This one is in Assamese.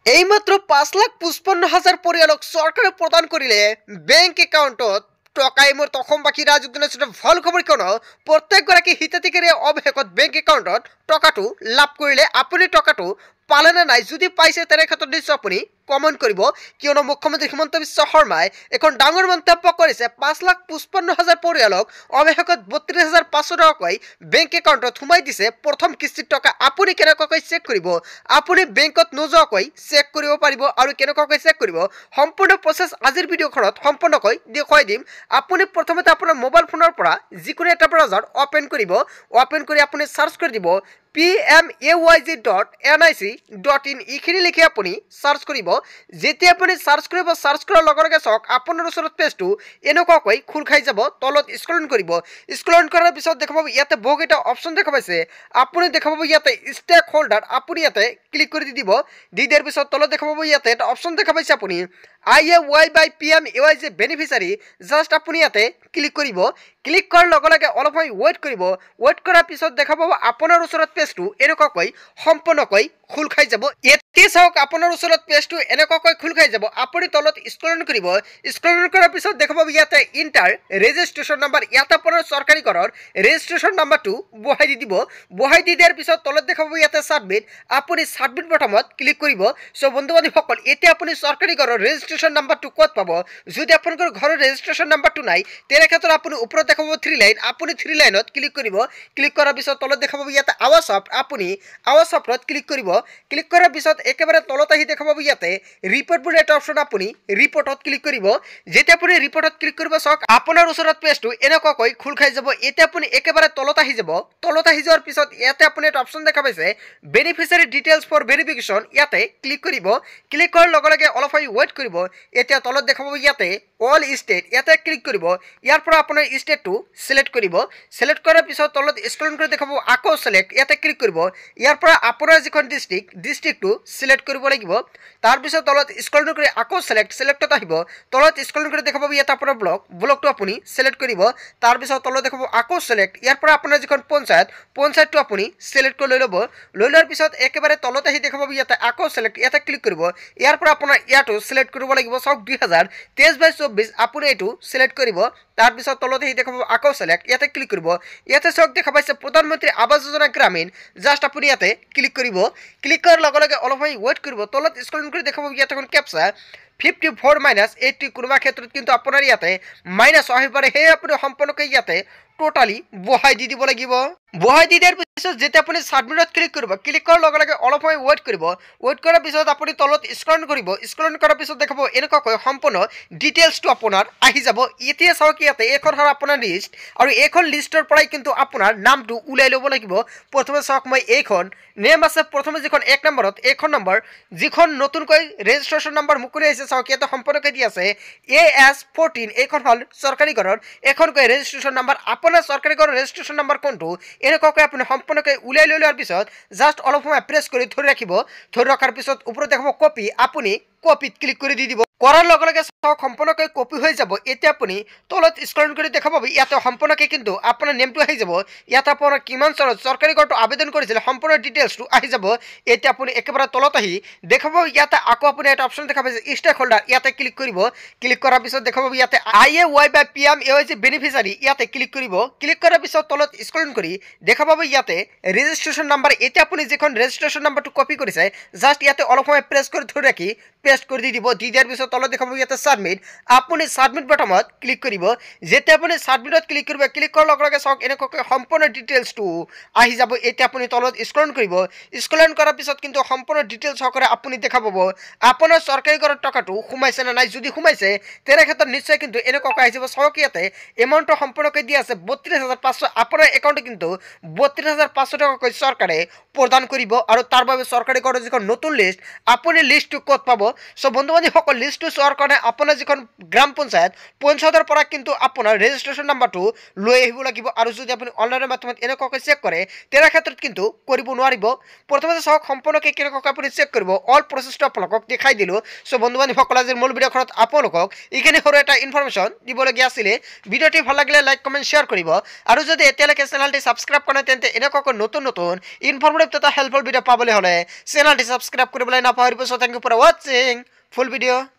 এইমাত্ৰ ৫,৫৫,০০০ পৰিয়ালক চৰকাৰে প্ৰদান কৰিলে বেংক একাউণ্টত টকা। এই মুহূৰ্তত অসমবাসী ৰাইজক জনাইছো ভাল খবৰ, কিয়নো প্ৰত্যেকগৰাকী হিতাধিকাৰীয়ে অৱশেষত বেংক একাউণ্টত টকাটো লাভ কৰিলে। আপুনি টকাটো পালে নে নাই? যদি পাইছে তেনে ক্ষেত্ৰত নিশ্চয় আপুনি কমেণ্ট কৰিব, কিয়নো মুখ্যমন্ত্ৰী হিমন্ত বিশ্ব শৰ্মাই এখন ডাঙৰ মন্তব্য কৰিছে। ৫,৫৫,০০০ পৰিয়ালক অৱশেষত ৩২,৫০০ টকাকৈ বেংক একাউণ্টত সোমাই দিছে প্ৰথম কিস্তিৰ টকা। আপুনি কেনেকুৱাকৈ চেক কৰিব? আপুনি বেংকত নোযোৱাকৈ চেক কৰিব পাৰিব। আৰু কেনেকুৱাকৈ চেক কৰিব সম্পূৰ্ণ প্ৰচেছ আজিৰ ভিডিঅ'খনত সম্পূৰ্ণকৈ দেখুৱাই দিম। আপুনি প্ৰথমতে আপোনাৰ মোবাইল ফোনৰ পৰা যিকোনো এটা ব্ৰাউজাৰ অপেন কৰিব। অপেন কৰি আপুনি চাৰ্চ কৰি দিব pmayg.nic.in। এইখিনি লিখি আপুনি চাৰ্চ কৰিব। যেতিয়া আপুনি চাৰ্চ কৰিব, চাৰ্চ কৰাৰ লগে লগে চাওক আপোনাৰ ওচৰত পেজটো এনেকুৱাকৈ খোল খাই যাব। তলত স্ক্ৰল কৰিব। স্ক্ৰল কৰাৰ পিছত দেখা পাব ইয়াতে বহুকেইটা অপশ্যন দেখা পাইছে। আপুনি দেখা পাব ইয়াতে ষ্টেক হোল্ডাৰ, আপুনি ইয়াতে ক্লিক কৰি দি দিব। দি দিয়াৰ পিছত তলত দেখা পাব ইয়াতে এটা অপশ্যন দেখা পাইছে আপুনি IAY by PMAYG beneficiary. Just আপুনি ইয়াতে ক্লিক কৰিব। ক্লিক কৰাৰ লগে লগে অলপ সময় ৱেইট কৰিব। ৱেইট কৰাৰ পিছত দেখা পাব আপোনাৰ ওচৰত পেজটো এনেকুৱাকৈ সম্পূৰ্ণকৈ খোল খাই যাব। এতিয়া চাওক আপোনাৰ ওচৰত পেজটো এনেকুৱাকৈ খোল খাই যাব। আপুনি তলত স্ক্ৰল কৰিব। স্ক্ৰল কৰাৰ পিছত দেখা পাব ইয়াতে ইণ্টাৰ ৰেজিষ্ট্ৰেশ্যন নাম্বাৰ। ইয়াতে আপোনাৰ চৰকাৰী ঘৰৰ ৰেজিষ্ট্ৰেশ্যন নাম্বাৰটো বহাই দি দিব। বহাই দি দিয়াৰ পিছত তলত দেখা পাব ইয়াতে ছাবমিট। আপুনি ছাবমিট বাটনত ক্লিক কৰিব। চ' বন্ধু বান্ধৱীসকল, এতিয়া আপুনি চৰকাৰী ঘৰৰ ৰেজিষ্ট্ৰেশ্যন নাম্বাৰটো ক'ত পাব? যদি আপোনালোকৰ ঘৰৰ ৰেজিষ্ট্ৰেশ্যন নাম্বাৰটো নাই তেনে ক্ষেত্ৰত আপুনি ওপৰত দেখা পাব 3 লাইন। আপুনি 3 লাইনত ক্লিক কৰিব। ক্লিক কৰাৰ পিছত তলত দেখা পাব ইয়াতে আৱাজ সফ্ট। আপুনি আৱাজ সফ্টত ক্লিক কৰিব। ক্লিক কৰাৰ পিছত একেবাৰে তলত আহি দেখা পাব ইয়াতে ৰিপৰ্ট বুলি এটা অপশ্যন, আপুনি ৰিপৰ্টত ক্লিক কৰিব। যেতিয়া আপুনি ৰিপৰ্টত ক্লিক কৰিব, চাওক আপোনাৰ ওচৰত পেজটো এনেকুৱাকৈ খোল খাই যাব। এতিয়া আপুনি একেবাৰে তলত আহি যাব। তলত আহি যোৱাৰ পিছত ইয়াতে আপুনি এটা অপশ্যন দেখা পাইছে বেনিফিচিয়াৰী ডিটেইলছ ফৰ ভেৰিফিকেশ্যন। ইয়াতে ক্লিক কৰিব। ক্লিক কৰাৰ লগে লগে অলপ সময় ৱেইট কৰিব। এতিয়া তলত দেখা পাব ইয়াতে অল ষ্টেট, ইয়াতে ক্লিক কৰিব। ইয়াৰ পৰা আপোনাৰ ষ্টেটটো চিলেক্ট কৰিব। চিলেক্ট কৰাৰ পিছত তলত স্ক্ৰল কৰি দেখা পাব আকৌ চিলেক্ট, ইয়াতে ক্লিক কৰিব। ইয়াৰ পৰা আপোনাৰ যিখন ডিষ্ট্ৰিক্টটো চিলেক্ট কৰিব লাগিব। তাৰপিছত তলত স্ক্ৰল কৰি আকৌ চিলেক্টত আহিব। তলত স্ক্ৰল কৰি দেখা পাব ইয়াতে আপোনাৰ ব্লকটো আপুনি চিলেক্ট কৰিব। তাৰপিছত তলত দেখা পাব আকৌ চিলেক্ট। ইয়াৰ পৰা আপোনাৰ যিখন পঞ্চায়তটো আপুনি চিলেক্ট কৰি লৈ ল'ব। লৈ লোৱাৰ পিছত একেবাৰে তলত আহি দেখা পাব ইয়াতে আকৌ চিলেক্ট, ইয়াতে ক্লিক কৰিব। ইয়াৰ পৰা আপোনাৰ ইয়াতো চিলেক্ট কৰিব লাগিব। চাওক 2023-24 আপুনি এইটো চিলেক্ট কৰিব। তাৰপিছত তলত আহি দেখা পাব আকৌ চিলেক্ট, ইয়াতে ক্লিক কৰিব। ইয়াতে চাওক দেখা পাইছে প্ৰধানমন্ত্ৰী আৱাস যোজনা গ্ৰামীণ। জাষ্ট আপুনি ইয়াতে ক্লিক কৰিব। ক্লিক কৰাৰ লগে লগে অলপ সময় ৱেইট কৰিব। তলত স্ক্ৰল কৰি দেখা পাব ইয়াতে এখন কেপচা 54-80। কোনোবা ক্ষেত্ৰত কিন্তু আপোনাৰ ইয়াতে মাইনাছ আহিব পাৰে। সেয়ে আপুনি সম্পূৰ্ণকৈ ইয়াতে টোটালি বহাই দি দিব লাগিব। বহাই দি দিয়াৰ পিছত যেতিয়া আপুনি ছাবমিটত ক্লিক কৰিব, ক্লিক কৰাৰ লগে লগে অলপ সময় ৱেইট কৰিব। ৱেইট কৰাৰ পিছত আপুনি তলত স্ক্ৰল কৰিব। স্ক্ৰল কৰাৰ পিছত দেখাব এনেকুৱাকৈ সম্পূৰ্ণ ডিটেইলছটো আপোনাৰ আহি যাব। এতিয়া চাওক ইয়াতে এইখন হ'ল আপোনাৰ লিষ্ট, আৰু এইখন লিষ্টৰ পৰাই কিন্তু আপোনাৰ নামটো ওলাই ল'ব লাগিব। প্ৰথমে চাওক মই এইখন নেম আছে, প্ৰথমে যিখন 1 নম্বৰত এইখন নম্বৰ, যিখন নতুনকৈ ৰেজিষ্ট্ৰেশ্যন নম্বৰ মুকলি আহিছে, চাওক ইয়াতে সম্পূৰ্ণকৈ দি আছে AS14। এইখন হ'ল চৰকাৰী ঘৰৰ এখনকৈ ৰেজিষ্ট্ৰেশ্যন নম্বৰ। আপোনাৰ চৰকাৰী ঘৰৰ ৰেজিষ্ট্ৰেশ্যন নম্বৰ কোনটো এনেকুৱাকৈ আপুনি সম্পূৰ্ণকৈ উলিয়াই লৈ লোৱাৰ পিছত জাষ্ট অলপ সময় প্ৰেছ কৰি ধৰি ৰাখিব। ধৰি ৰখাৰ পিছত ওপৰত দেখাব কপি, আপুনি কপিত ক্লিক কৰি দি দিব। কৰাৰ লগে লগে চাওক সম্পূৰ্ণকৈ কপি হৈ যাব। এতিয়া আপুনি তলত স্ক্ৰল কৰি দেখা পাব ইয়াতে সম্পূৰ্ণকৈ কিন্তু আপোনাৰ নেমটো আহি যাব। ইয়াতে আপোনাৰ কিমান চনত চৰকাৰী ঘৰটো আবেদন কৰিছিলে সম্পূৰ্ণ ডিটেইলছটো আহি যাব। এতিয়া আপুনি একেবাৰে তলত আহি দেখা পাব ইয়াতে আকৌ আপুনি এটা অপশ্যন দেখা পাইছে ষ্টেক হোল্ডাৰ, ইয়াতে ক্লিক কৰিব। ক্লিক কৰাৰ পিছত দেখা পাব ইয়াতে IAY by PMAYG বেনিফিচিয়াৰী, ইয়াতে ক্লিক কৰিব। ক্লিক কৰাৰ পিছত তলত স্ক্ৰল কৰি দেখা পাব ইয়াতে ৰেজিষ্ট্ৰেশ্যন নাম্বাৰ। এতিয়া আপুনি যিখন ৰেজিষ্ট্ৰেশ্যন নাম্বাৰটো কপি কৰিছে জাষ্ট ইয়াতে অলপ সময় প্ৰেছ কৰি ধৰি ৰাখি পেষ্ট কৰি দি দিব। দি দিয়াৰ পিছত তলত দেখা পাব ইয়াতে ছাবমিট। আপুনি ছাবমিট বাটনত ক্লিক কৰিব। যেতিয়া আপুনি ছাবমিটত ক্লিক কৰিব, ক্লিক কৰাৰ লগে লগে চাওক এনেকুৱাকৈ সম্পূৰ্ণ ডিটেইলছটো আহি যাব। এতিয়া আপুনি তলত স্ক্ৰল কৰিব। স্ক্ৰল কৰাৰ পিছত কিন্তু সম্পূৰ্ণ ডিটেইলছ সহকাৰে আপুনি দেখা পাব আপোনাৰ চৰকাৰী ঘৰৰ টকাটো সোমাইছে নে নাই। যদি সোমাইছে তেনে ক্ষেত্ৰত নিশ্চয় কিন্তু এনেকুৱাকৈ আহি যাব। চাওক ইয়াতে এমাউণ্টটো সম্পূৰ্ণকৈ দি আছে 32,500। আপোনাৰ একাউণ্টে কিন্তু 32,500 টকাকৈ চৰকাৰে প্ৰদান কৰিব। আৰু তাৰ বাবে চৰকাৰী ঘৰৰ যিখন নতুন লিষ্ট, আপুনি লিষ্টটো ক'ত পাব? চ' বন্ধু বান্ধৱীসকল, লিষ্টটো চোৱাৰ কাৰণে আপোনাৰ যিখন গ্ৰাম পঞ্চায়তৰ পৰা কিন্তু কিন্তু আপোনাৰ ৰেজিষ্ট্ৰেশ্যন নাম্বাৰটো লৈ আহিব লাগিব আৰু যদি আপুনি অনলাইনৰ মাধ্যমত এনেকুৱাকৈ চেক কৰে তেনে ক্ষেত্ৰত কিন্তু কৰিব নোৱাৰিব প্ৰথমতে চাওক সম্পূৰ্ণকৈ কেনেকুৱাকৈ আপুনি চেক কৰিব অল প্ৰচেছটো আপোনালোকক দেখাই দিলোঁ চ' বন্ধু বান্ধৱীসকল আজিৰ মূল ভিডিঅ'খনত আপোনালোকক এইখিনি সৰু এটা ইনফৰমেশ্যন দিবলগীয়া আছিলে ভিডিঅ'টি ভাল লাগিলে লাইক কমেণ্ট শ্বেয়াৰ কৰিব আৰু যদি এতিয়ালৈকে চেনেলটি ছাবস্ক্ৰাইব কৰা নাই তেন্তে এনেকুৱাকৈ নতুন নতুন ইনফৰমেটিভ তথা হেল্পফুল ভিডিঅ' পাবলৈ হ'লে চেনেলটি ছাবস্ক্ৰাইব কৰিবলৈ নাপাহৰিব চ' থেংক ইউ ফৰ ৱাচিং ফুল ভিডিঅ'